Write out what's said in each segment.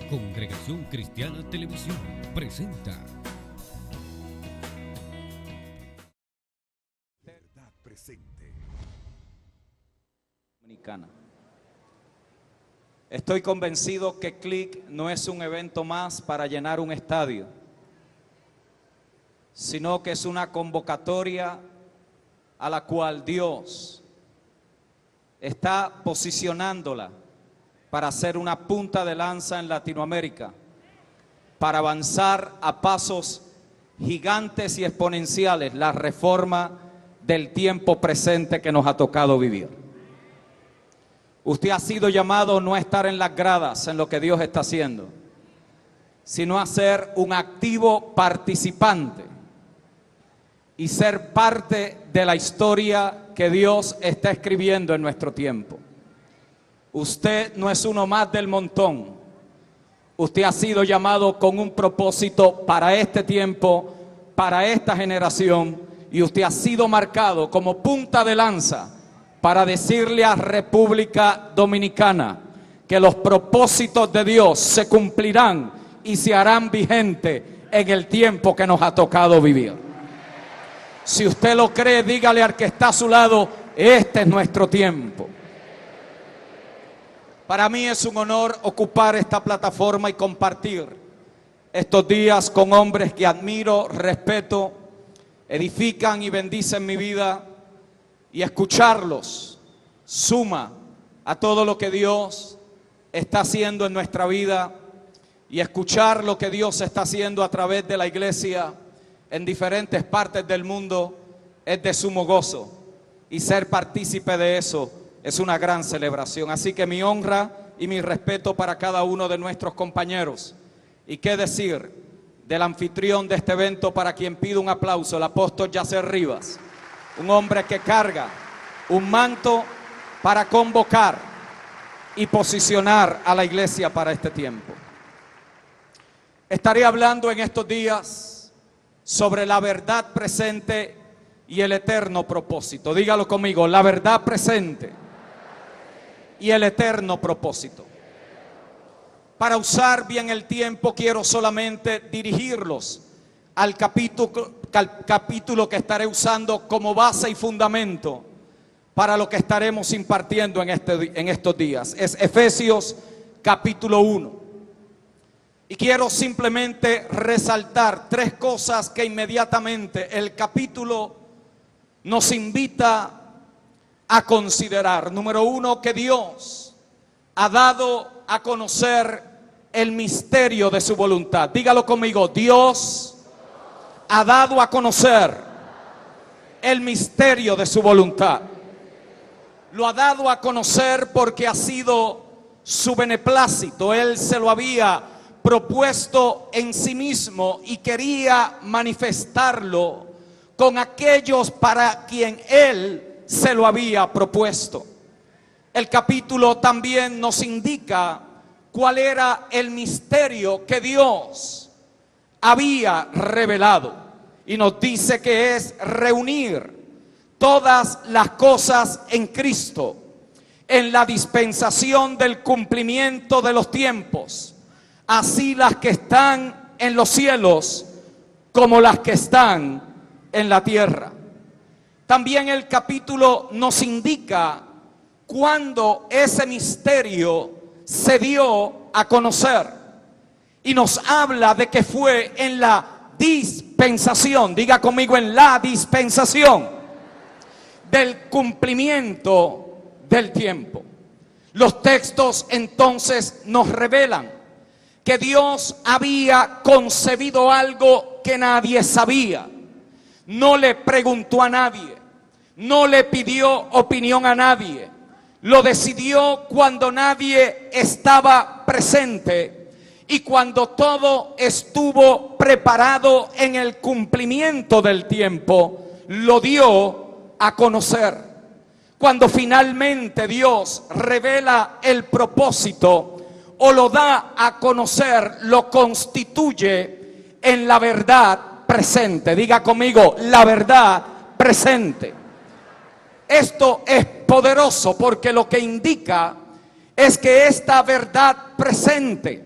Congregación Cristiana Televisión presenta Verdad Presente. Dominicana. Estoy convencido que CLIC no es un evento más para llenar un estadio, sino que es una convocatoria a la cual Dios está posicionándola para ser una punta de lanza en Latinoamérica, para avanzar a pasos gigantes y exponenciales la reforma del tiempo presente que nos ha tocado vivir. Usted ha sido llamado no a estar en las gradas en lo que Dios está haciendo, sino a ser un activo participante y ser parte de la historia que Dios está escribiendo en nuestro tiempo. Usted no es uno más del montón. Usted ha sido llamado con un propósito para este tiempo, para esta generación, y usted ha sido marcado como punta de lanza para decirle a República Dominicana que los propósitos de Dios se cumplirán y se harán vigentes en el tiempo que nos ha tocado vivir. Si usted lo cree, dígale al que está a su lado: este es nuestro tiempo. Para mí es un honor ocupar esta plataforma y compartir estos días con hombres que admiro, respeto, edifican y bendicen mi vida, y escucharlos suma a todo lo que Dios está haciendo en nuestra vida, y escuchar lo que Dios está haciendo a través de la iglesia en diferentes partes del mundo es de sumo gozo, y ser partícipe de eso es una gran celebración. Así que mi honra y mi respeto para cada uno de nuestros compañeros. Y qué decir del anfitrión de este evento, para quien pido un aplauso, el apóstol Yacer Rivas, un hombre que carga un manto para convocar y posicionar a la iglesia para este tiempo. Estaré hablando en estos días sobre la verdad presente y el eterno propósito. Dígalo conmigo: la verdad presente y el eterno propósito. Para usar bien el tiempo, quiero solamente dirigirlos al capítulo que estaré usando como base y fundamento para lo que estaremos impartiendo en estos días. Es Efesios capítulo 1. Y quiero simplemente resaltar tres cosas que inmediatamente el capítulo nos invita a considerar. Número uno, que Dios ha dado a conocer el misterio de su voluntad. Dígalo conmigo: Dios ha dado a conocer el misterio de su voluntad. Lo ha dado a conocer porque ha sido su beneplácito. Él se lo había propuesto en sí mismo y quería manifestarlo con aquellos para quien Él se lo había propuesto. El capítulo también nos indica cuál era el misterio que Dios había revelado, y nos dice que es reunir todas las cosas en Cristo, en la dispensación del cumplimiento de los tiempos, así las que están en los cielos como las que están en la tierra. También el capítulo nos indica cuándo ese misterio se dio a conocer, y nos habla de que fue en la dispensación, diga conmigo, en la dispensación del cumplimiento del tiempo. Los textos entonces nos revelan que Dios había concebido algo que nadie sabía. No le preguntó a nadie, no le pidió opinión a nadie. Lo decidió cuando nadie estaba presente y cuando todo estuvo preparado en el cumplimiento del tiempo, lo dio a conocer. Cuando finalmente Dios revela el propósito o lo da a conocer, lo constituye en la verdad presente. Diga conmigo: la verdad presente. Esto es poderoso porque lo que indica es que esta verdad presente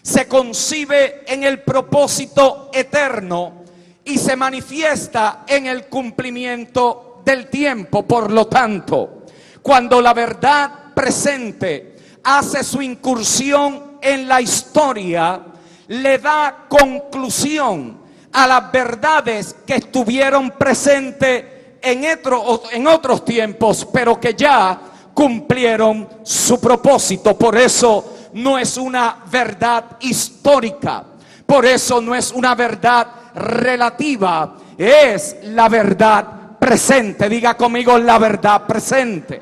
se concibe en el propósito eterno y se manifiesta en el cumplimiento del tiempo. Por lo tanto, cuando la verdad presente hace su incursión en la historia, le da conclusión a las verdades que estuvieron presentes en otros tiempos, pero que ya cumplieron su propósito. Por eso no es una verdad histórica, por eso no es una verdad relativa, es la verdad presente. Diga conmigo, la verdad presente.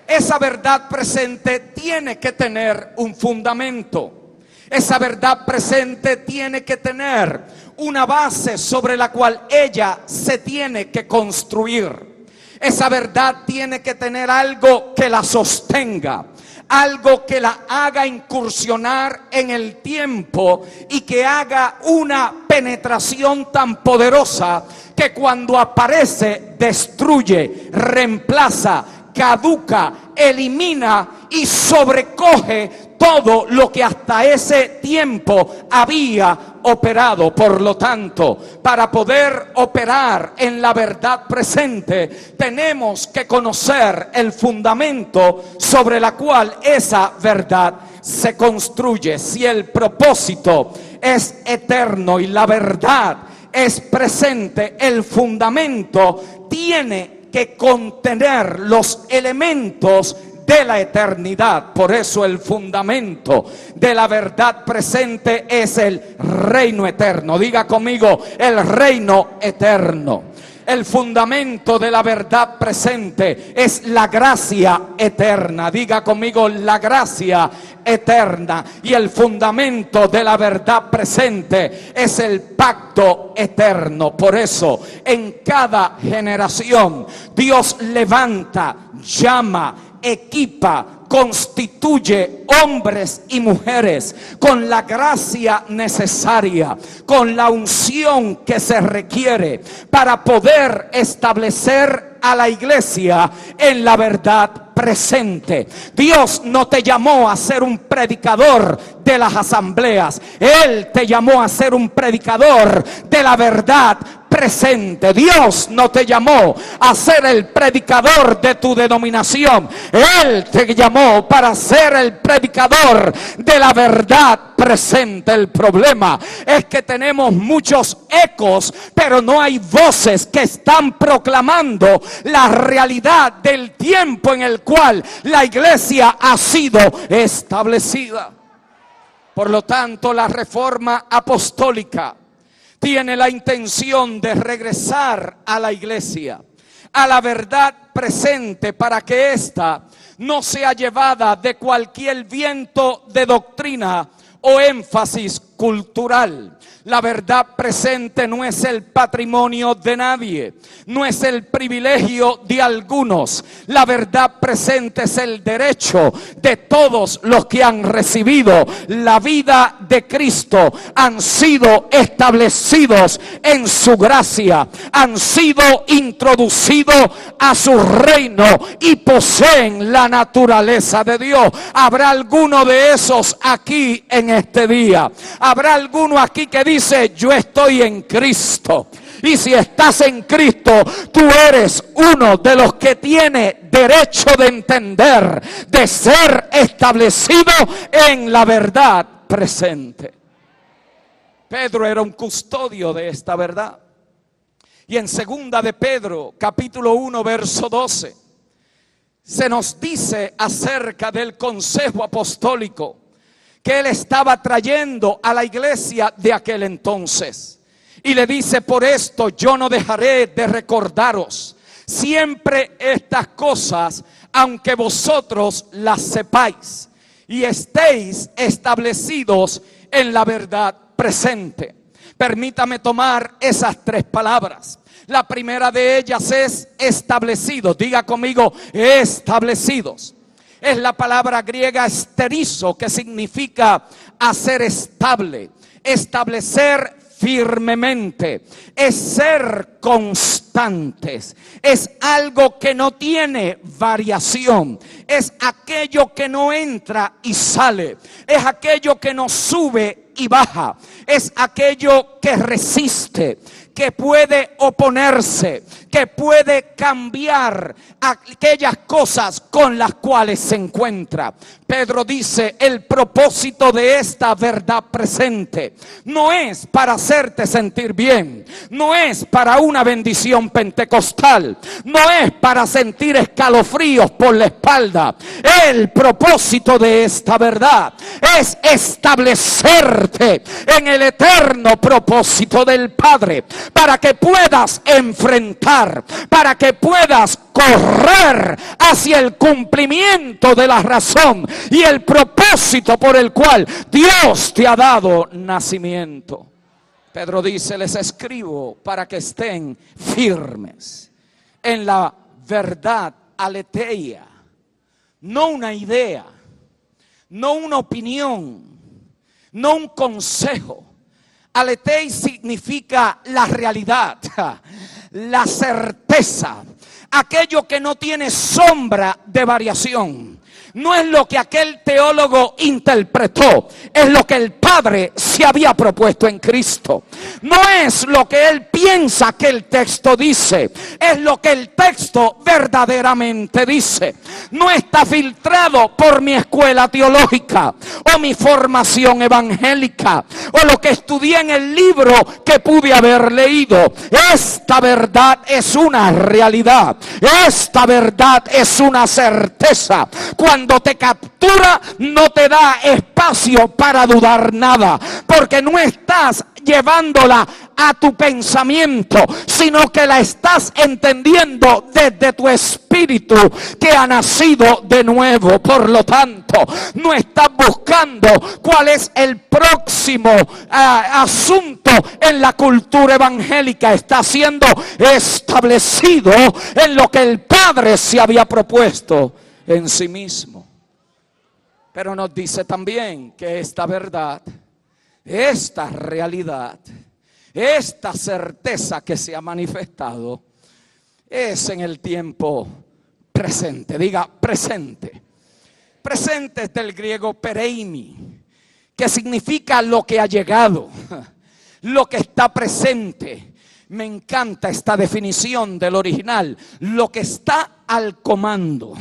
Esa verdad presente tiene que tener un fundamento. Esa verdad presente tiene que tener una base sobre la cual ella se tiene que construir. Esa verdad tiene que tener algo que la sostenga, algo que la haga incursionar en el tiempo y que haga una penetración tan poderosa que cuando aparece destruye, reemplaza, caduca, elimina y sobrecoge todo lo que hasta ese tiempo había operado. Por lo tanto, para poder operar en la verdad presente, tenemos que conocer el fundamento sobre la cual esa verdad se construye. Si el propósito es eterno y la verdad es presente, el fundamento tiene que contener los elementos de la eternidad. Por eso el fundamento de la verdad presente es el reino eterno. Diga conmigo, el reino eterno. El fundamento de la verdad presente es la gracia eterna. Diga conmigo, la gracia eterna. Y el fundamento de la verdad presente es el pacto eterno. Por eso, en cada generación, Dios levanta, llama, equipa, constituye hombres y mujeres con la gracia necesaria, con la unción que se requiere para poder establecer a la iglesia en la verdad presente. Dios no te llamó a ser un predicador de las asambleas, Él te llamó a ser un predicador de la verdad presente. Dios no te llamó a ser el predicador de tu denominación, Él te llamó para ser el predicador de la verdad presente. El problema es que tenemos muchos ecos, pero no hay voces que están proclamando la realidad del tiempo en el cual la iglesia ha sido establecida. Por lo tanto, la reforma apostólica tiene la intención de regresar a la iglesia, a la verdad presente, para que ésta no sea llevada de cualquier viento de doctrina o énfasis cultural. La verdad presente no es el patrimonio de nadie, no es el privilegio de algunos. La verdad presente es el derecho de todos los que han recibido la vida de Cristo, han sido establecidos en su gracia, han sido introducidos a su reino y poseen la naturaleza de Dios. ¿Habrá alguno de esos aquí en este día? ¿Habrá alguno aquí que dice, yo estoy en Cristo? Y si estás en Cristo, tú eres uno de los que tiene derecho de entender, de ser establecido en la verdad presente. Pedro era un custodio de esta verdad. Y en segunda de Pedro, capítulo 1, verso 12, se nos dice acerca del consejo apostólico que él estaba trayendo a la iglesia de aquel entonces. Y le dice, por esto yo no dejaré de recordaros siempre estas cosas, aunque vosotros las sepáis y estéis establecidos en la verdad presente. Permítame tomar esas tres palabras. La primera de ellas es establecidos. Diga conmigo, establecidos. Es la palabra griega esterizo, que significa hacer estable, establecer firmemente, es ser constantes, es algo que no tiene variación, es aquello que no entra y sale, es aquello que no sube y baja, es aquello que resiste, que puede oponerse, que puede cambiar aquellas cosas con las cuales se encuentra. Pedro dice: el propósito de esta verdad presente no es para hacerte sentir bien, no es para una bendición pentecostal, no es para sentir escalofríos por la espalda. El propósito de esta verdad es establecerte en el eterno propósito del Padre, para que puedas enfrentar, para que puedas correr hacia el cumplimiento de la razón y el propósito por el cual Dios te ha dado nacimiento. Pedro dice: les escribo para que estén firmes en la verdad aletheia, no una idea, no una opinión, no un consejo. Aletei significa la realidad, la certeza, aquello que no tiene sombra de variación. No es lo que aquel teólogo interpretó, es lo que el Padre se había propuesto en Cristo. No es lo que él piensa que el texto dice, es lo que el texto verdaderamente dice. No está filtrado por mi escuela teológica o mi formación evangélica o lo que estudié en el libro que pude haber leído. Esta verdad es una realidad, esta verdad es una certeza. Cuando te captura, no te da espacio para dudar nada, porque no estás llevándola a tu pensamiento, sino que la estás entendiendo desde tu espíritu que ha nacido de nuevo. Por lo tanto, no estás buscando cuál es el próximo asunto en la cultura evangélica. Está siendo establecido en lo que el Padre se había propuesto en sí mismo. Pero nos dice también que esta verdad, esta realidad, esta certeza que se ha manifestado es en el tiempo presente. Diga presente. Presente es del griego pereimi, que significa lo que ha llegado, lo que está presente. Me encanta esta definición del original: lo que está al comando,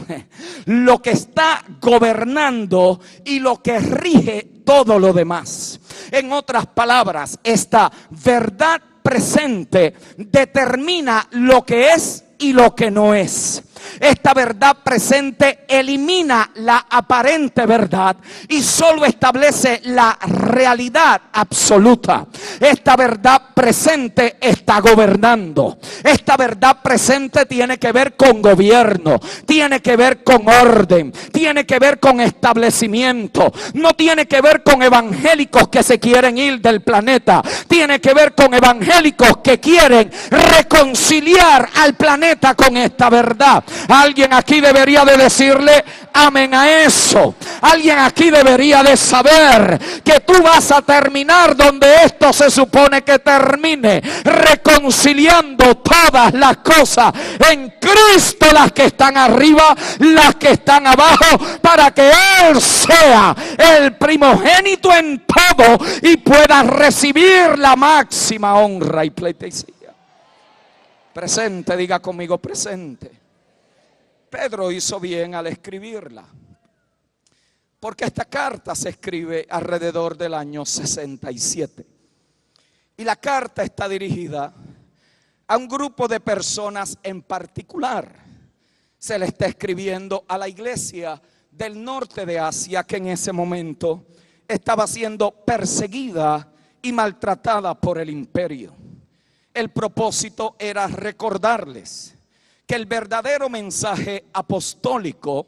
lo que está gobernando y lo que rige todo lo demás. En otras palabras, esta verdad presente determina lo que es y lo que no es. Esta verdad presente elimina la aparente verdad y solo establece la realidad absoluta. Esta verdad presente está gobernando. Esta verdad presente tiene que ver con gobierno, tiene que ver con orden, tiene que ver con establecimiento. No tiene que ver con evangélicos que se quieren ir del planeta. Tiene que ver con evangélicos que quieren reconciliar al planeta con esta verdad. Alguien aquí debería de decirle amén a eso. Alguien aquí debería de saber que tú vas a terminar donde esto se supone que termine, reconciliando todas las cosas en Cristo, las que están arriba, las que están abajo, para que Él sea el primogénito en todo y pueda recibir la máxima honra y pleitesía. Presente, diga conmigo presente. Pedro hizo bien al escribirla, porque esta carta se escribe alrededor del año 67. Y la carta está dirigida a un grupo de personas en particular. Se le está escribiendo a la iglesia del norte de Asia, que en ese momento estaba siendo perseguida y maltratada por el imperio. El propósito era recordarles que el verdadero mensaje apostólico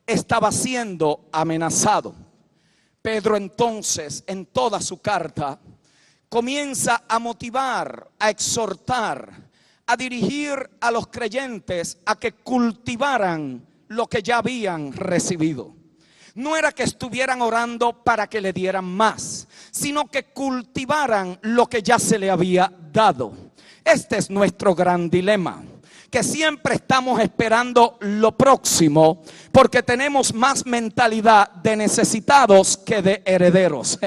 estaba siendo amenazado. Pedro entonces, en toda su carta, comienza a motivar, a exhortar, a dirigir a los creyentes a que cultivaran lo que ya habían recibido. no era que estuvieran orando para que le dieran más, sino que cultivaran lo que ya se le había dado. Este es nuestro gran dilema, que siempre estamos esperando lo próximo porque tenemos más mentalidad de necesitados que de herederos.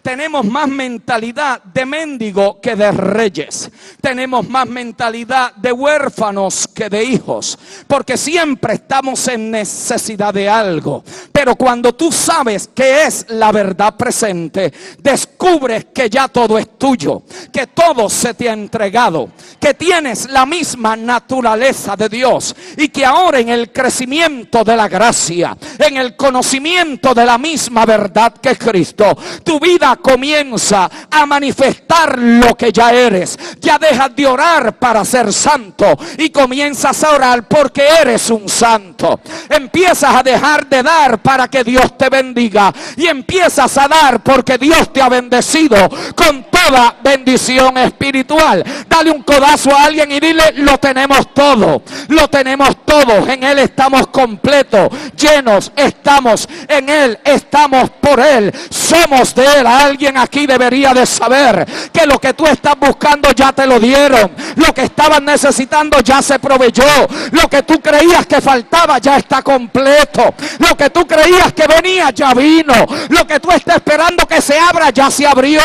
Tenemos más mentalidad de mendigo que de reyes. Tenemos más mentalidad de huérfanos que de hijos, porque siempre estamos en necesidad de algo. Pero cuando tú sabes que es la verdad presente, descubres que ya todo es tuyo, que todo se te ha entregado, que tienes la misma naturaleza de Dios y que ahora en el crecimiento de la gracia, en el conocimiento de la misma verdad que Cristo, tu vida comienza a manifestar lo que ya eres. Ya dejas de orar para ser santo y comienzas a orar porque eres un santo. Empiezas a dejar de dar para que Dios te bendiga y empiezas a dar porque Dios te ha bendecido con toda bendición espiritual. Dale un codazo a alguien y dile: lo tenemos todo, lo tenemos todo. En Él estamos completos, llenos estamos, en Él estamos por Él, somos de Él. Alguien aquí debería de saber que lo que tú estás buscando ya te lo dieron, lo que estabas necesitando ya se proveyó, lo que tú creías que faltaba ya está completo, lo que tú creías que venía ya vino, lo que tú estás esperando que se abra ya se abrió,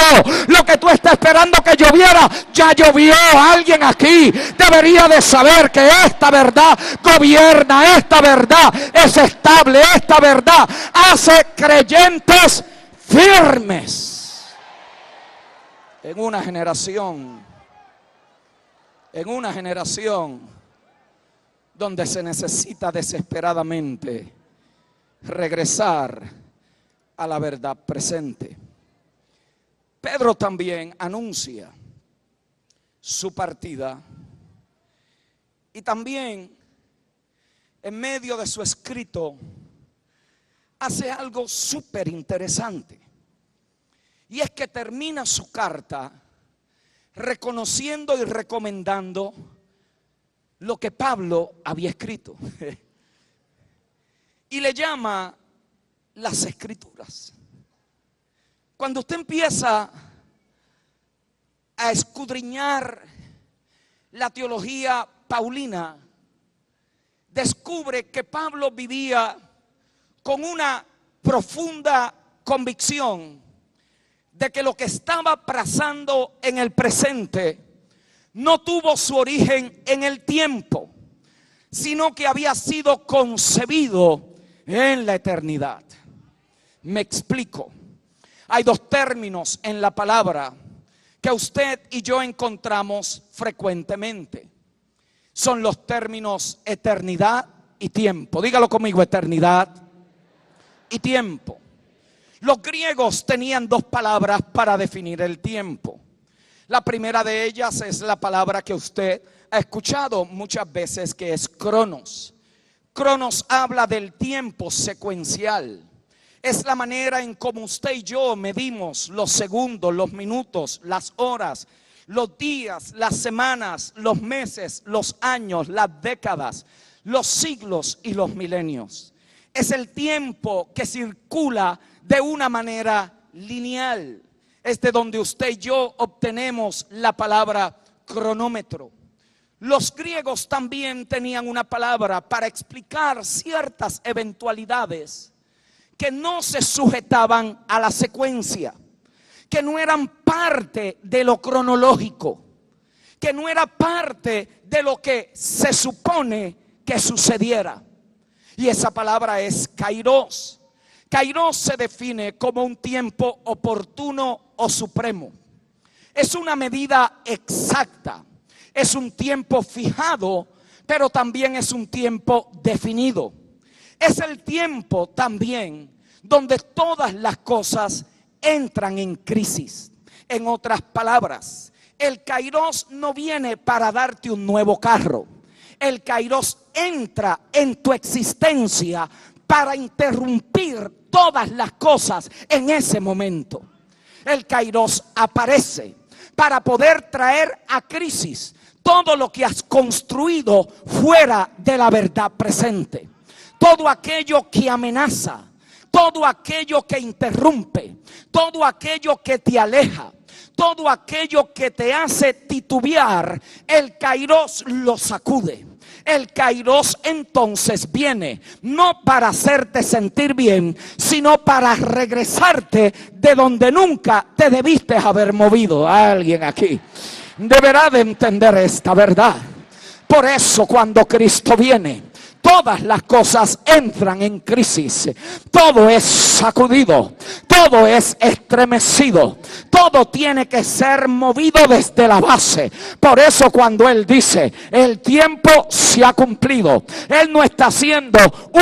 lo que tú estás esperando que lloviera ya llovió. Alguien aquí debería de saber que esta verdad gobierna, esta verdad es estable, esta verdad hace creyentes firmes. En una generación donde se necesita desesperadamente regresar a la verdad presente. Pedro también anuncia su partida y también en medio de su escrito hace algo súper interesante. Y es que termina su carta reconociendo y recomendando lo que Pablo había escrito. Y le llama las Escrituras. Cuando usted empieza a escudriñar la teología paulina, descubre que Pablo vivía con una profunda convicción de que lo que estaba pasando en el presente no tuvo su origen en el tiempo, sino que había sido concebido en la eternidad. Me explico. Hay dos términos en la palabra que usted y yo encontramos frecuentemente. Son los términos eternidad y tiempo. Dígalo conmigo: eternidad y tiempo. Los griegos tenían dos palabras para definir el tiempo. La primera de ellas es la palabra que usted ha escuchado muchas veces, que es cronos. Cronos habla del tiempo secuencial. Es la manera en cómo usted y yo medimos los segundos, los minutos, las horas, los días, las semanas, los meses, los años, las décadas, los siglos y los milenios. Es el tiempo que circula de una manera lineal. Es de donde usted y yo obtenemos la palabra cronómetro. Los griegos también tenían una palabra para explicar ciertas eventualidades que no se sujetaban a la secuencia, que no eran parte de lo cronológico, que no era parte de lo que se supone que sucediera. Y esa palabra es kairos. Kairos se define como un tiempo oportuno o supremo. Es una medida exacta, es un tiempo fijado, pero también es un tiempo definido. Es el tiempo también donde todas las cosas entran en crisis. En otras palabras, el kairos no viene para darte un nuevo carro. El kairos entra en tu existencia para interrumpir todas las cosas en ese momento. El kairos aparece para poder traer a crisis todo lo que has construido fuera de la verdad presente. Todo aquello que amenaza, todo aquello que interrumpe, todo aquello que te aleja, todo aquello que te hace titubear, el Kairos lo sacude. El Kairos entonces viene no para hacerte sentir bien, sino para regresarte de donde nunca te debiste haber movido. Alguien aquí deberá de entender esta verdad. Por eso cuando Cristo viene, todas las cosas entran en crisis. Todo es sacudido, todo es estremecido, todo tiene que ser movido desde la base. Por eso cuando Él dice, el tiempo se ha cumplido, Él no está haciendo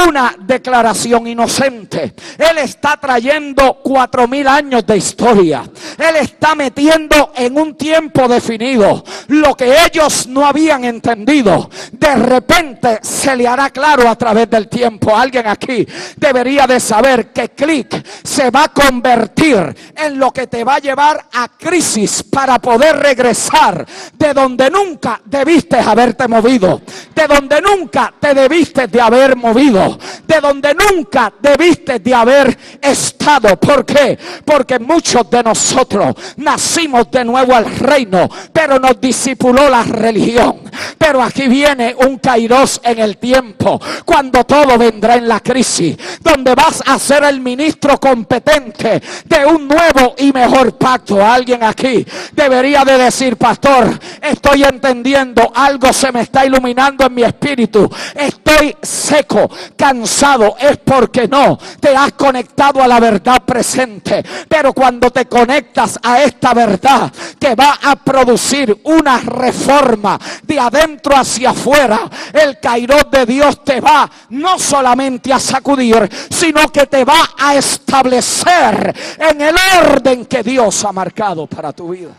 una declaración inocente. Él está trayendo 4000 años de historia. Él está metiendo en un tiempo definido lo que ellos no habían entendido. De repente se le hará claro a través del tiempo. Alguien aquí debería de saber que clic se va a convertir en lo que te va a llevar a crisis para poder regresar de donde nunca debiste haberte movido, de donde nunca te debiste de haber movido, de donde nunca debiste de haber estado. ¿Por qué? Porque muchos de nosotros nacimos de nuevo al reino, pero nos discipuló la religión. Pero aquí viene un Kairos en el tiempo, cuando todo vendrá en la crisis, donde vas a ser el ministro competente de un nuevo y mejor pacto. Alguien aquí debería de decir, pastor, estoy entendiendo, algo se me está iluminando en mi espíritu, estoy seco, cansado. Es porque no te has conectado a la verdad presente. Pero cuando te conectas a esta verdad que va a producir una reforma de adentro hacia afuera, el Kairos de Dios te va no solamente a sacudir, sino que te va a establecer en el orden que Dios ha marcado para tu vida.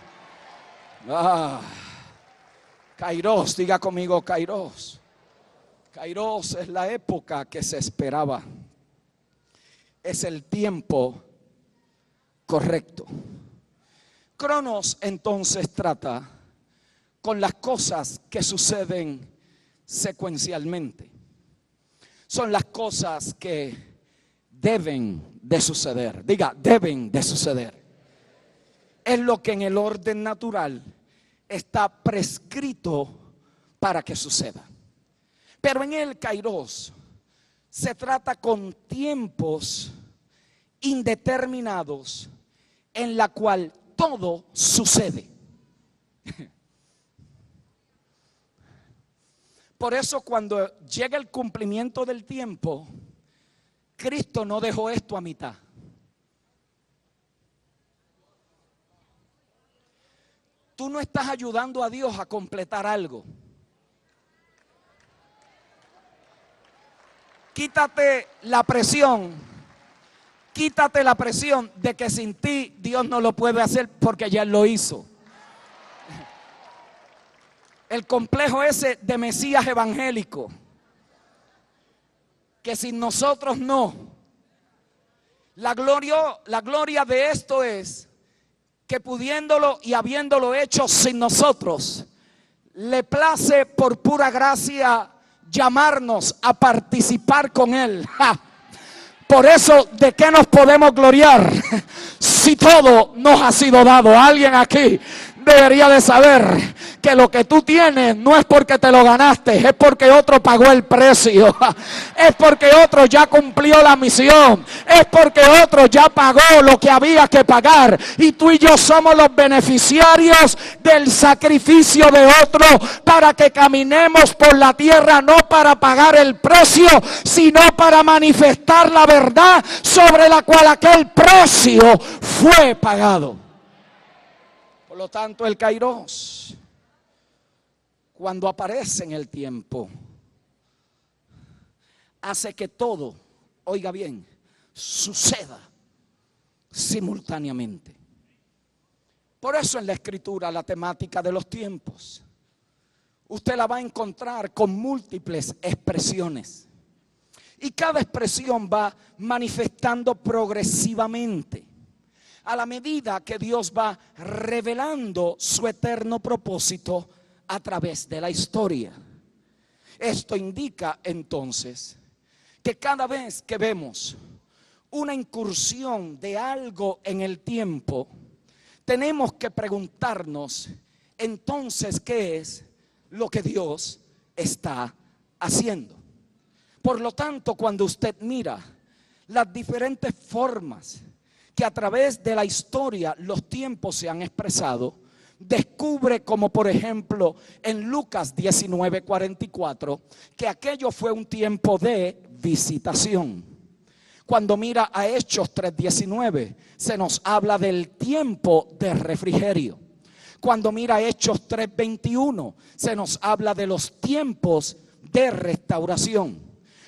Kairos, diga conmigo Kairos. Kairos es la época que se esperaba. Es el tiempo correcto. Cronos entonces trata con las cosas que suceden secuencialmente. Son las cosas que deben de suceder. Diga, deben de suceder. Es lo que en el orden natural está prescrito para que suceda. Pero en el Kairos se trata con tiempos indeterminados en la cual todo sucede. Por eso cuando llega el cumplimiento del tiempo, Cristo no dejó esto a mitad. Tú no estás ayudando a Dios a completar algo. Quítate la presión de que sin ti Dios no lo puede hacer porque ya Él lo hizo. El complejo ese de Mesías evangélico, que sin nosotros no. La gloria de esto es que pudiéndolo y habiéndolo hecho sin nosotros, le place por pura gracia llamarnos a participar con Él. Por eso, ¿de qué nos podemos gloriar si todo nos ha sido dado? Alguien aquí debería de saber que lo que tú tienes no es porque te lo ganaste, es porque otro pagó el precio, es porque otro ya cumplió la misión, es porque otro ya pagó lo que había que pagar, y tú y yo somos los beneficiarios del sacrificio de otro para que caminemos por la tierra, no para pagar el precio, sino para manifestar la verdad sobre la cual aquel precio fue pagado. Por lo tanto, el Kairos, cuando aparece en el tiempo, hace que todo, oiga bien, suceda simultáneamente. Por eso en la Escritura la temática de los tiempos, usted la va a encontrar con múltiples expresiones. Y cada expresión va manifestando progresivamente a la medida que Dios va revelando su eterno propósito a través de la historia. Esto indica entonces que cada vez que vemos una incursión de algo en el tiempo, tenemos que preguntarnos entonces qué es lo que Dios está haciendo. Por lo tanto, cuando usted mira las diferentes formas que a través de la historia los tiempos se han expresado, descubre como por ejemplo en Lucas 19:44 que aquello fue un tiempo de visitación. Cuando mira a Hechos 3:19 se nos habla del tiempo de refrigerio. Cuando mira a Hechos 3:21 se nos habla de los tiempos de restauración.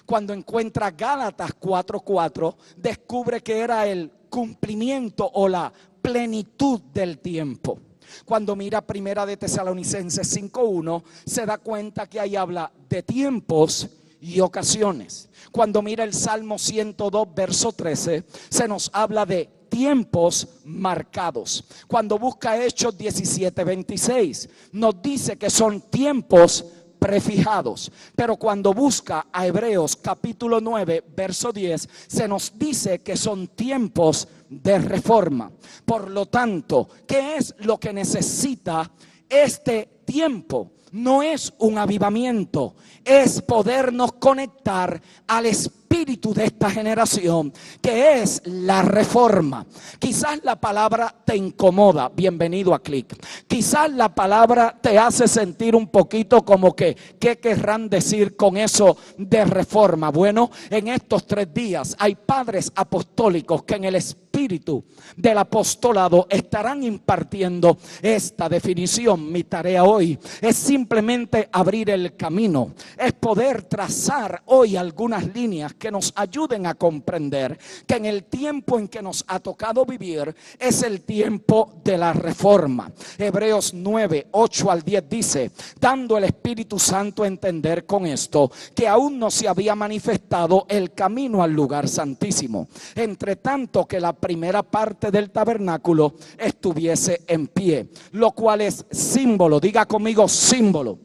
Cuando encuentra Gálatas 4:4 descubre que era el cumplimiento o la plenitud del tiempo. Cuando mira Primera de Tesalonicenses 5:1 se da cuenta que ahí habla de tiempos y ocasiones. Cuando mira el Salmo 102 verso 13 se nos habla de tiempos marcados. Cuando busca Hechos 17:26 nos dice que son tiempos prefijados. Pero cuando busca a Hebreos capítulo 9 verso 10 se nos dice que son tiempos de reforma. Por lo tanto, ¿qué es lo que necesita este tiempo? No es un avivamiento, es podernos conectar al espíritu de esta generación, que es la reforma. Quizás la palabra te incomoda, bienvenido a Click. Quizás la palabra te hace sentir un poquito como que, ¿qué querrán decir con eso de reforma? Bueno, en estos 3 días hay padres apostólicos que en el espíritu del apostolado estarán impartiendo esta definición. Mi tarea hoy es simplemente abrir el camino, es poder trazar hoy algunas líneas que nos ayuden a comprender que en el tiempo en que nos ha tocado vivir es el tiempo de la reforma. Hebreos 9, 8 al 10 dice: dando el Espíritu Santo a entender con esto que aún no se había manifestado el camino al lugar santísimo, entre tanto que la primera parte del tabernáculo estuviese en pie, lo cual es símbolo, diga conmigo símbolo,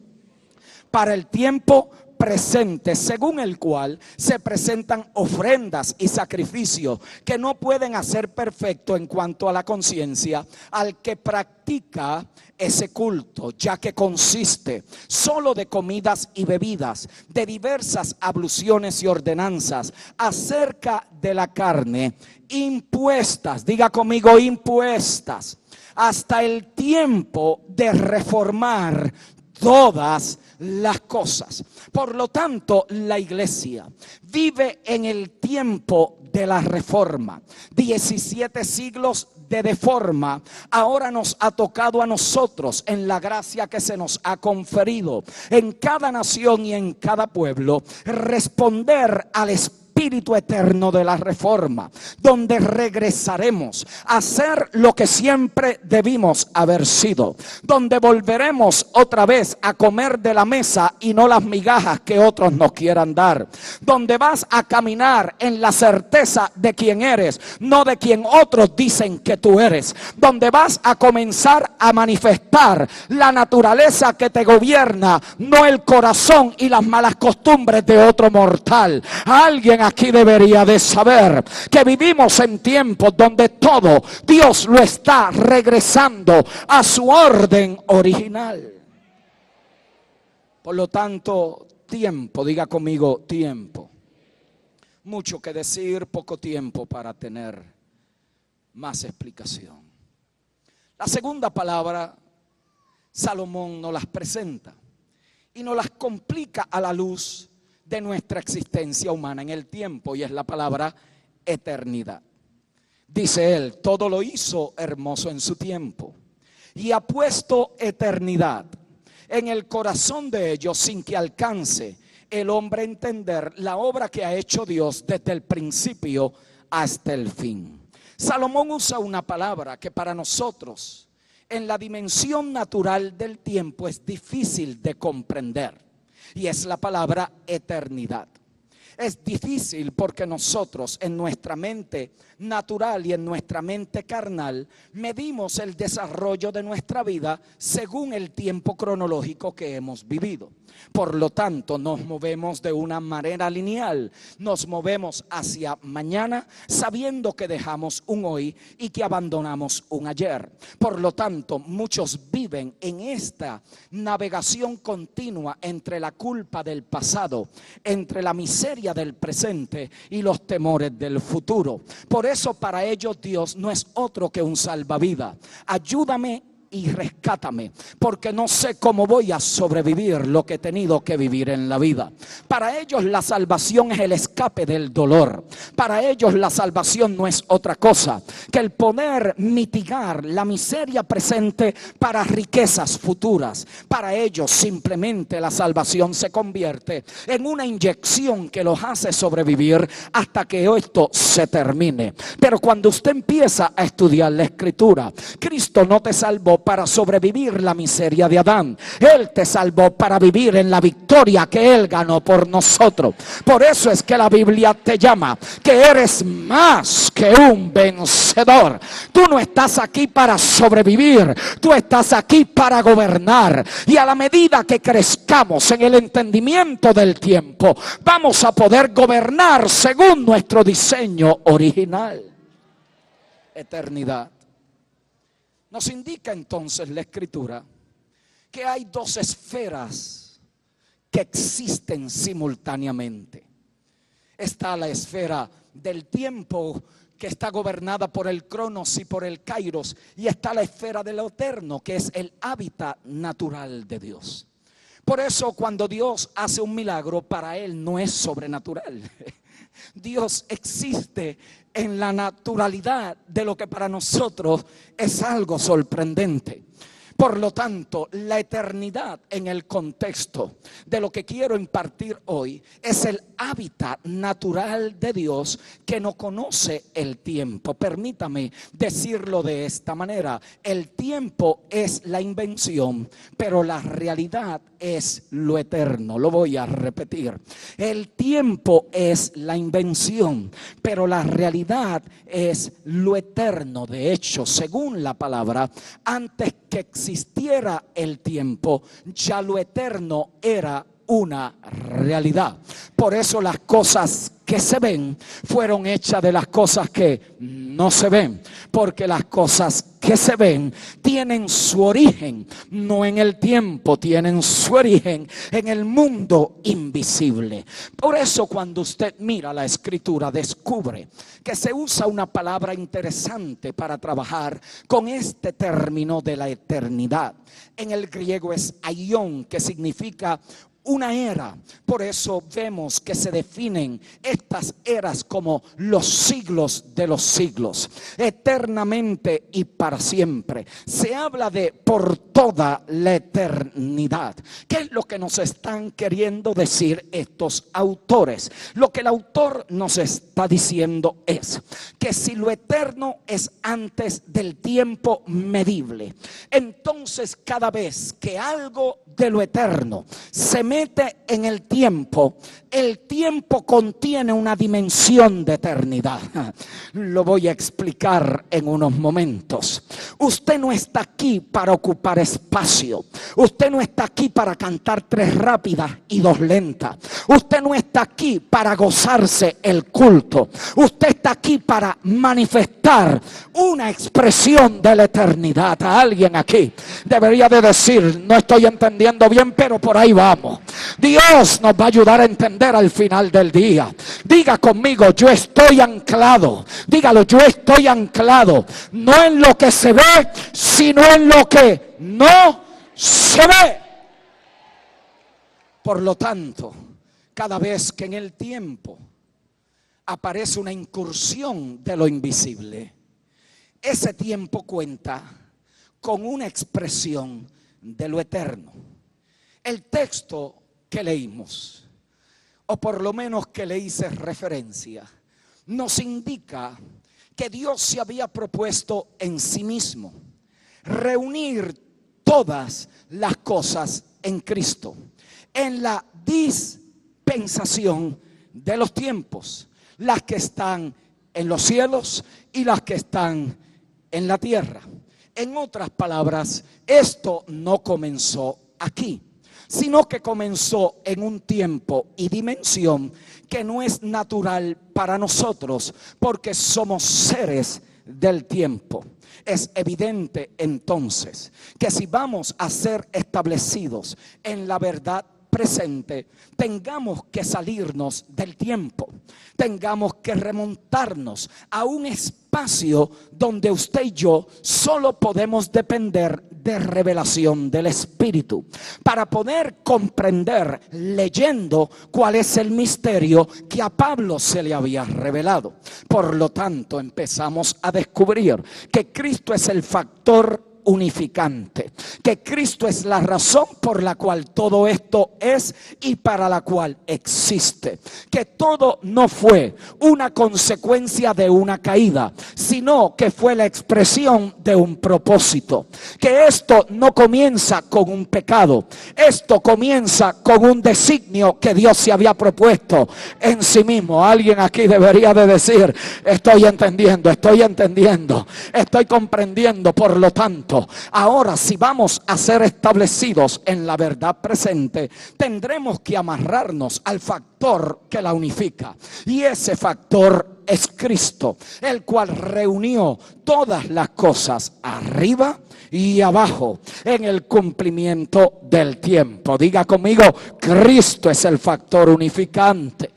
para el tiempo presente, según el cual se presentan ofrendas y sacrificios que no pueden hacer perfecto en cuanto a la conciencia al que practica ese culto, ya que consiste solo de comidas y bebidas, de diversas abluciones y ordenanzas acerca de la carne, impuestas, diga conmigo impuestas, hasta el tiempo de reformar todas las cosas. Por lo tanto, la iglesia vive en el tiempo de la reforma. 17 siglos de deforma ahora nos ha tocado a nosotros en la gracia que se nos ha conferido en cada nación y en cada pueblo responder al espíritu eterno de la reforma, donde regresaremos a ser lo que siempre debimos haber sido, donde volveremos otra vez a comer de la mesa y no las migajas que otros nos quieran dar, donde vas a caminar en la certeza de quién eres, no de quien otros dicen que tú eres, donde vas a comenzar a manifestar la naturaleza que te gobierna, no el corazón y las malas costumbres de otro mortal. Alguien aquí debería de saber que vivimos en tiempos donde todo Dios lo está regresando a su orden original. Por lo tanto, tiempo, diga conmigo tiempo. Mucho que decir, poco tiempo para tener más explicación. La segunda palabra, Salomón nos las presenta y nos las complica a la luz de nuestra existencia humana en el tiempo, y es la palabra eternidad. Dice él: todo lo hizo hermoso en su tiempo y ha puesto eternidad en el corazón de ellos, sin que alcance el hombre a entender la obra que ha hecho Dios desde el principio hasta el fin. Salomón usa una palabra que para nosotros en la dimensión natural del tiempo es difícil de comprender, y es la palabra eternidad. Es difícil porque nosotros en nuestra mente natural y en nuestra mente carnal medimos el desarrollo de nuestra vida según el tiempo cronológico que hemos vivido. Por lo tanto, nos movemos de una manera lineal. Nos movemos hacia mañana sabiendo que dejamos un hoy y que abandonamos un ayer. Por lo tanto, muchos viven en esta navegación continua entre la culpa del pasado, entre la miseria del presente y los temores del futuro. Por eso para ellos Dios no es otro que un salvavidas. Ayúdame y rescátame, porque no sé cómo voy a sobrevivir lo que he tenido que vivir en la vida. Para ellos la salvación es el escape del dolor. Para ellos la salvación no es otra cosa que el poder mitigar la miseria presente para riquezas futuras. Para ellos simplemente la salvación se convierte en una inyección que los hace sobrevivir hasta que esto se termine. Pero cuando usted empieza a estudiar la Escritura, Cristo no te salvó para sobrevivir la miseria de Adán. Él te salvó para vivir en la victoria que Él ganó por nosotros. Por eso es que la Biblia te llama que eres más que un vencedor. Tú no estás aquí para sobrevivir, tú estás aquí para gobernar. Y a la medida que crezcamos en el entendimiento del tiempo, vamos a poder gobernar según nuestro diseño original. Eternidad. Nos indica entonces la Escritura que hay dos esferas que existen simultáneamente. Está la esfera del tiempo, que está gobernada por el Cronos y por el Kairos, y está la esfera de lo eterno, que es el hábitat natural de Dios. Por eso cuando Dios hace un milagro, para Él no es sobrenatural. Dios existe en la naturalidad de lo que para nosotros es algo sorprendente. Por lo tanto, la eternidad en el contexto de lo que quiero impartir hoy es el hábitat natural de Dios que no conoce el tiempo. Permítame decirlo de esta manera: el tiempo es la invención, pero la realidad es lo eterno. Lo voy a repetir: el tiempo es la invención, pero la realidad es lo eterno. De hecho, según la palabra, antes que existiera el tiempo, ya lo eterno era una realidad. Por eso las cosas que se ven fueron hechas de las cosas que no se ven, porque las cosas que se ven tienen su origen no en el tiempo, tienen su origen en el mundo invisible. Por eso cuando usted mira la Escritura, descubre que se usa una palabra interesante para trabajar con este término de la eternidad. En el griego es aion, que significa una era. Por eso vemos que se definen estas eras como los siglos de los siglos, eternamente y para siempre. Se habla de por toda la eternidad. ¿Qué es lo que nos están queriendo decir estos autores? Lo que el autor nos está diciendo es que si lo eterno es antes del tiempo medible, entonces cada vez que algo de lo eterno se mete en el tiempo contiene una dimensión de eternidad. Lo voy a explicar en unos momentos. Usted no está aquí para ocupar espacio. Usted no está aquí para cantar 3 rápidas y 2 lentas. Usted no está aquí para gozarse el culto. Usted está aquí para manifestar una expresión de la eternidad. A alguien aquí debería de decir: no estoy entendiendo bien, pero por ahí vamos. Dios nos va a ayudar a entender al final del día. Diga conmigo: yo estoy anclado. Dígalo: yo estoy anclado, no en lo que se ve, sino en lo que no se ve. Por lo tanto, cada vez que en el tiempo aparece una incursión de lo invisible, ese tiempo cuenta con una expresión de lo eterno. El texto que leímos, o por lo menos que le hice referencia, nos indica que Dios se había propuesto en sí mismo reunir todas las cosas en Cristo, en la dispensación de los tiempos, las que están en los cielos y las que están en la tierra. En otras palabras, esto no comenzó aquí, sino que comenzó en un tiempo y dimensión que no es natural para nosotros, porque somos seres del tiempo. Es evidente entonces que si vamos a ser establecidos en la verdad presente, tengamos que salirnos del tiempo, tengamos que remontarnos a un espacio donde usted y yo solo podemos depender de revelación del Espíritu para poder comprender, leyendo, cuál es el misterio que a Pablo se le había revelado. Por lo tanto, empezamos a descubrir que Cristo es el factor unificante, que Cristo es la razón por la cual todo esto es y para la cual existe, que todo no fue una consecuencia de una caída, sino que fue la expresión de un propósito, que esto no comienza con un pecado, esto comienza con un designio que Dios se había propuesto en sí mismo. Alguien aquí debería de decir: estoy entendiendo, estoy comprendiendo. Por lo tanto, ahora, si vamos a ser establecidos en la verdad presente, tendremos que amarrarnos al factor que la unifica, y ese factor es Cristo, el cual reunió todas las cosas arriba y abajo en el cumplimiento del tiempo. Diga conmigo: Cristo es el factor unificante.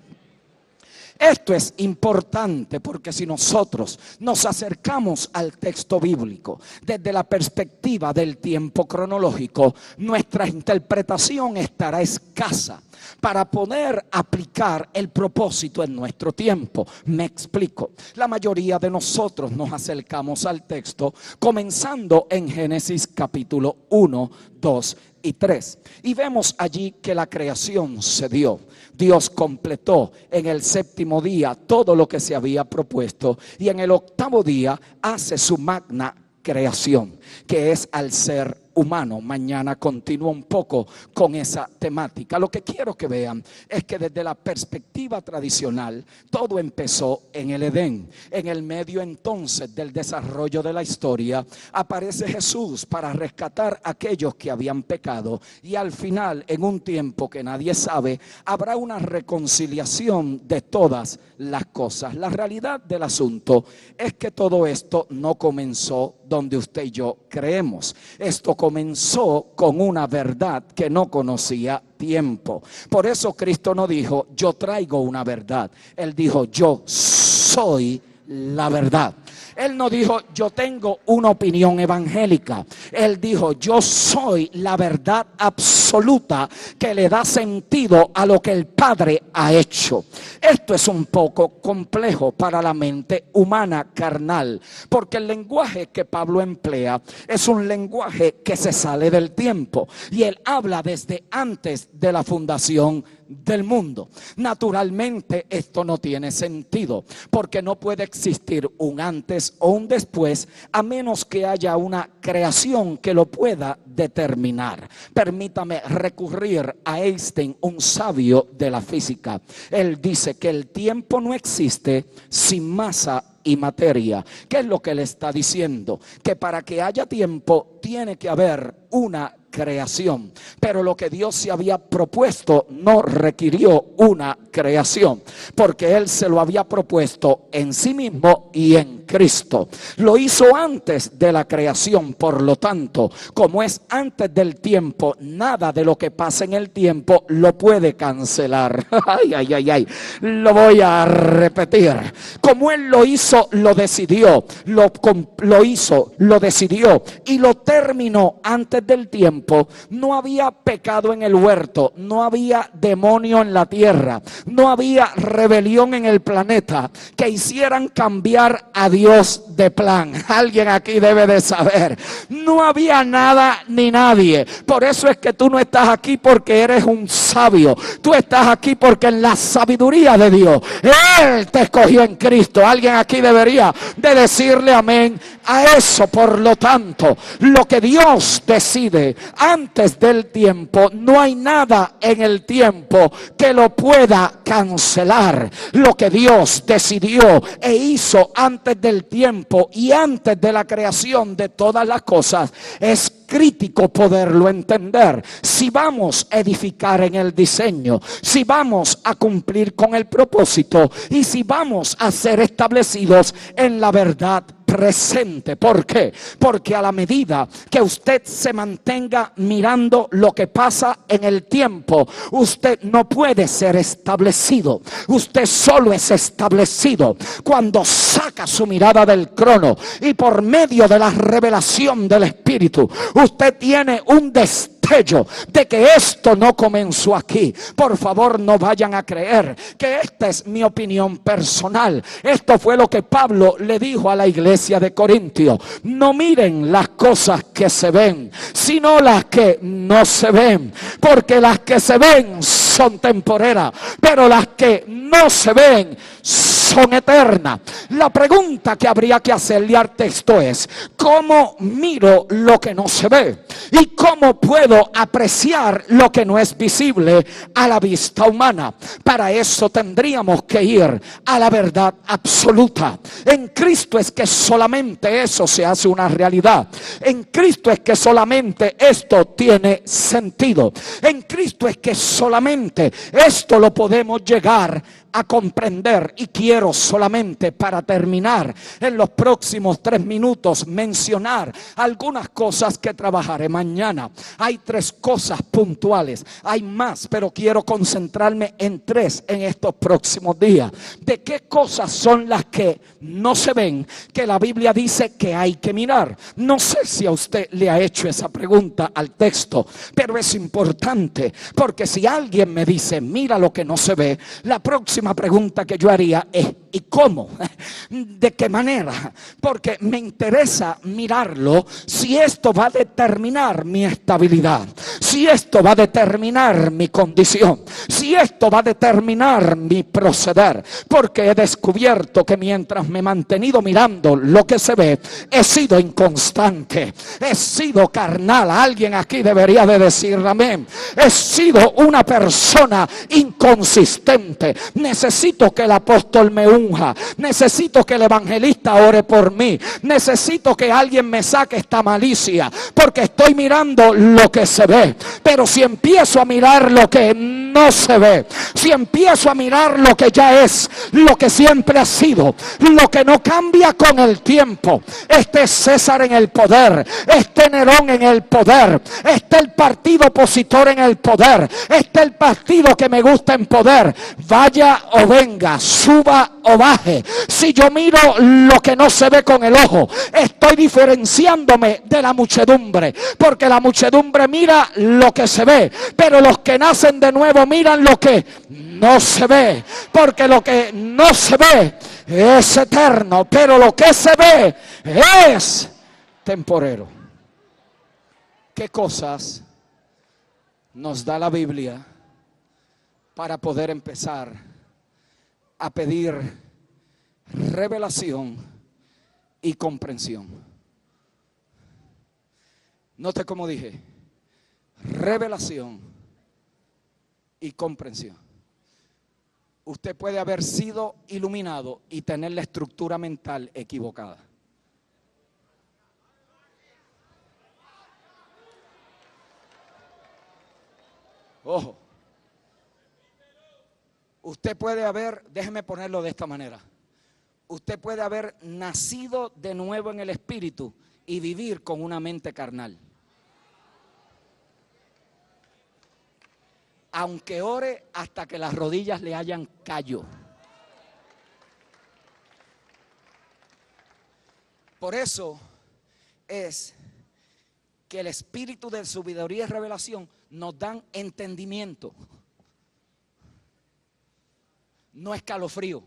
Esto es importante porque si nosotros nos acercamos al texto bíblico desde la perspectiva del tiempo cronológico, nuestra interpretación estará escasa para poder aplicar el propósito en nuestro tiempo. Me explico. La mayoría de nosotros nos acercamos al texto comenzando en Génesis capítulo 1, 2 y 3. Y vemos allí que la creación se dio. Dios completó en el séptimo día todo lo que se había propuesto, y en el octavo día hace su magna creación, que es al ser humano. Mañana continúo un poco con esa temática. Lo que quiero que vean es que desde la perspectiva tradicional todo empezó en el Edén. En el medio entonces del desarrollo de la historia aparece Jesús para rescatar a aquellos que habían pecado, y al final, en un tiempo que nadie sabe, habrá una reconciliación de todas las cosas. La realidad del asunto es que todo esto no comenzó donde usted y yo creemos. Esto comenzó con una verdad que no conocía tiempo. Por eso Cristo no dijo: yo traigo una verdad. Él dijo: yo soy la verdad. Él no dijo: yo tengo una opinión evangélica. Él dijo: yo soy la verdad absoluta que le da sentido a lo que el Padre ha hecho. Esto es un poco complejo para la mente humana carnal, porque el lenguaje que Pablo emplea es un lenguaje que se sale del tiempo, y él habla desde antes de la fundación del mundo. Naturalmente esto no tiene sentido, porque no puede existir un antes o un después a menos que haya una creación que lo pueda determinar. Permítame recurrir a Einstein, un sabio de la física. Él dice que el tiempo no existe sin masa y materia. ¿Qué es lo que él está diciendo? Que para que haya tiempo tiene que haber una creación, pero lo que Dios se había propuesto no requirió una creación, porque Él se lo había propuesto en sí mismo y en Cristo. Lo hizo antes de la creación. Por lo tanto, como es antes del tiempo, nada de lo que pasa en el tiempo lo puede cancelar. Lo voy a repetir. Como Él lo hizo, lo decidió, lo hizo, lo decidió y lo terminó antes del tiempo. No había pecado en el huerto, no había demonio en la tierra, no había rebelión en el planeta que hicieran cambiar a Dios de plan. Alguien aquí debe de saber, no había nada ni nadie. Por eso es que tú no estás aquí porque eres un sabio, tú estás aquí porque en la sabiduría de Dios Él te escogió en Cristo. Alguien aquí debería de decirle amén a eso. Por lo tanto, lo que Dios decide antes del tiempo, no hay nada en el tiempo que lo pueda cancelar lo que Dios decidió e hizo antes del tiempo y antes de la creación de todas las cosas, es crítico poderlo entender. Si vamos a edificar en el diseño, si vamos a cumplir con el propósito y si vamos a ser establecidos en la verdad presente. ¿Por qué? Porque a la medida que usted se mantenga mirando lo que pasa en el tiempo, usted no puede ser establecido. Usted solo es establecido cuando saca su mirada del crono y por medio de la revelación del Espíritu, usted tiene un destino de que esto no comenzó aquí. Por favor, no vayan a creer que esta es mi opinión personal. Esto fue lo que Pablo le dijo a la iglesia de Corintio: no miren las cosas que se ven, sino las que no se ven, porque las que se ven son temporeras, pero las que no se ven son eternas. La pregunta que habría que hacerle al texto es: ¿cómo miro lo que no se ve? ¿Y cómo puedo apreciar lo que no es visible a la vista humana? Para eso tendríamos que ir a la verdad absoluta. En Cristo es que solamente eso se hace una realidad. En Cristo es que solamente esto tiene sentido. En Cristo es que solamente esto lo podemos llegar a comprender. Y quiero solamente, para terminar en los próximos 3 minutos, mencionar algunas cosas que trabajaré mañana. Hay 3 cosas puntuales, hay más, pero quiero concentrarme en 3 en estos próximos días. ¿De qué cosas son las que no se ven, que la Biblia dice que hay que mirar? No sé si a usted le ha hecho esa pregunta al texto, pero es importante, porque si alguien me dice mira lo que no se ve, la próxima pregunta que yo haría es: ¿y cómo? ¿De qué manera? Porque me interesa mirarlo si esto va a determinar mi estabilidad, si esto va a determinar mi condición, si esto va a determinar mi proceder. Porque he descubierto que mientras me he mantenido mirando lo que se ve, he sido inconstante, he sido carnal. Alguien aquí debería de decir amén. He sido una persona inconsistente. Necesito que el apóstol me unja, necesito que el evangelista ore por mí, necesito que alguien me saque esta malicia, porque estoy mirando lo que se ve. Pero si empiezo a mirar lo que no se ve, si empiezo a mirar lo que ya es, lo que siempre ha sido, lo que no cambia con el tiempo, esté César en el poder, esté Nerón en el poder, esté el partido opositor en el poder, esté el partido que me gusta en poder, vaya o venga, suba o baje, si yo miro lo que no se ve con el ojo, estoy diferenciándome de la muchedumbre, porque la muchedumbre mira lo que se ve, pero los que nacen de nuevo miran lo que no se ve, porque lo que no se ve es eterno, pero lo que se ve es temporero. ¿Qué cosas nos da la Biblia para poder empezar a pedir revelación y comprensión? Note cómo dije: revelación y comprensión. Usted puede haber sido iluminado y tener la estructura mental equivocada. Ojo. Usted puede haber, déjeme ponerlo de esta manera, usted puede haber nacido de nuevo en el Espíritu y vivir con una mente carnal. Aunque ore hasta que las rodillas le hayan callo. Por eso es que el Espíritu de sabiduría y revelación nos dan entendimiento, no escalofrío.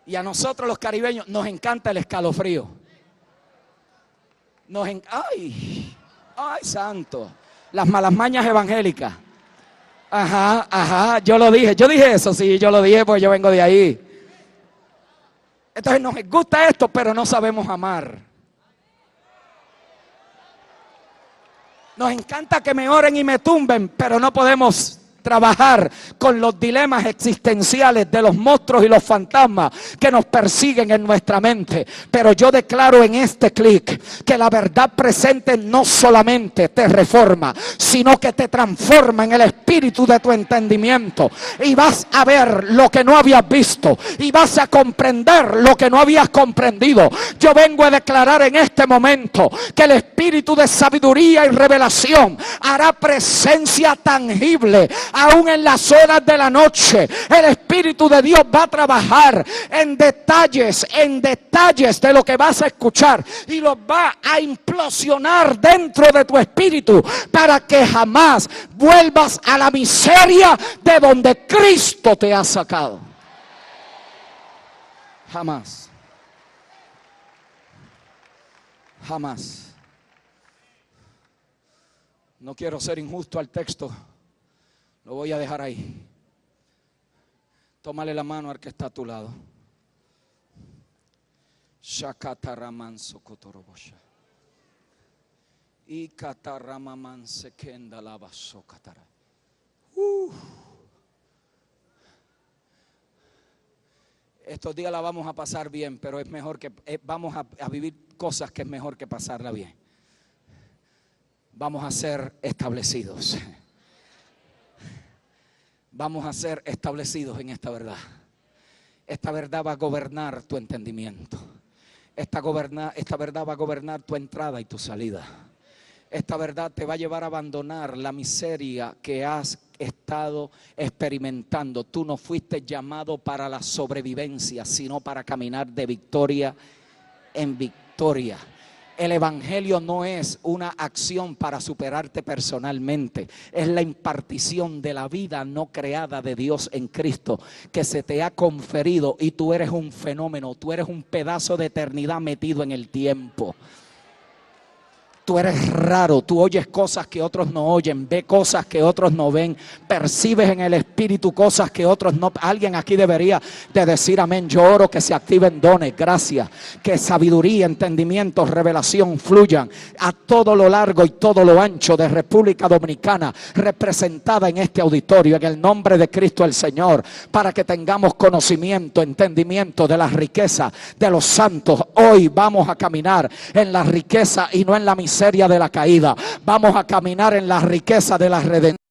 Y a nosotros los caribeños nos encanta el escalofrío. ¡Ay! Santo! Las malas mañas evangélicas. Ajá, yo dije eso, sí, yo lo dije porque yo vengo de ahí. Entonces nos gusta esto, pero no sabemos amar. Nos encanta que me oren y me tumben, pero no podemos trabajar con los dilemas existenciales de los monstruos y los fantasmas que nos persiguen en nuestra mente. Pero yo declaro en este clic que la verdad presente no solamente te reforma, sino que te transforma en el espíritu de tu entendimiento, y vas a ver lo que no habías visto, y vas a comprender lo que no habías comprendido. Yo vengo a declarar en este momento que el espíritu de sabiduría y revelación hará presencia tangible. Aún en las horas de la noche, el Espíritu de Dios va a trabajar en detalles de lo que vas a escuchar, y los va a implosionar dentro de tu espíritu para que jamás vuelvas a la miseria de donde Cristo te ha sacado. Jamás. Jamás. No quiero ser injusto al texto. Lo voy a dejar ahí. Tómale la mano al que está a tu lado. Shakataramanso kotorobosha. Y kataramamanse kenda lavaso katara. Estos días la vamos a pasar bien, pero es mejor que vamos a vivir cosas que es mejor que pasarla bien. Vamos a ser establecidos. Vamos a ser establecidos en esta verdad. Esta verdad va a gobernar tu entendimiento. Esta verdad va a gobernar tu entrada y tu salida. Esta verdad te va a llevar a abandonar la miseria que has estado experimentando. Tú no fuiste llamado para la sobrevivencia, sino para caminar de victoria en victoria. El evangelio no es una acción para superarte personalmente, es la impartición de la vida no creada de Dios en Cristo que se te ha conferido, y tú eres un fenómeno, tú eres un pedazo de eternidad metido en el tiempo. Tú eres raro, tú oyes cosas que otros no oyen, ves cosas que otros no ven, percibes en el espíritu cosas que otros no. Alguien aquí debería de decir amén. Yo oro que se activen dones, gracias, que sabiduría, entendimiento, revelación fluyan a todo lo largo y todo lo ancho de República Dominicana, representada en este auditorio, en el nombre de Cristo el Señor, para que tengamos conocimiento, entendimiento de las riquezas de los santos. Hoy vamos a caminar en la riqueza y no en la miseria de la caída. Vamos a caminar en la riqueza de la redención.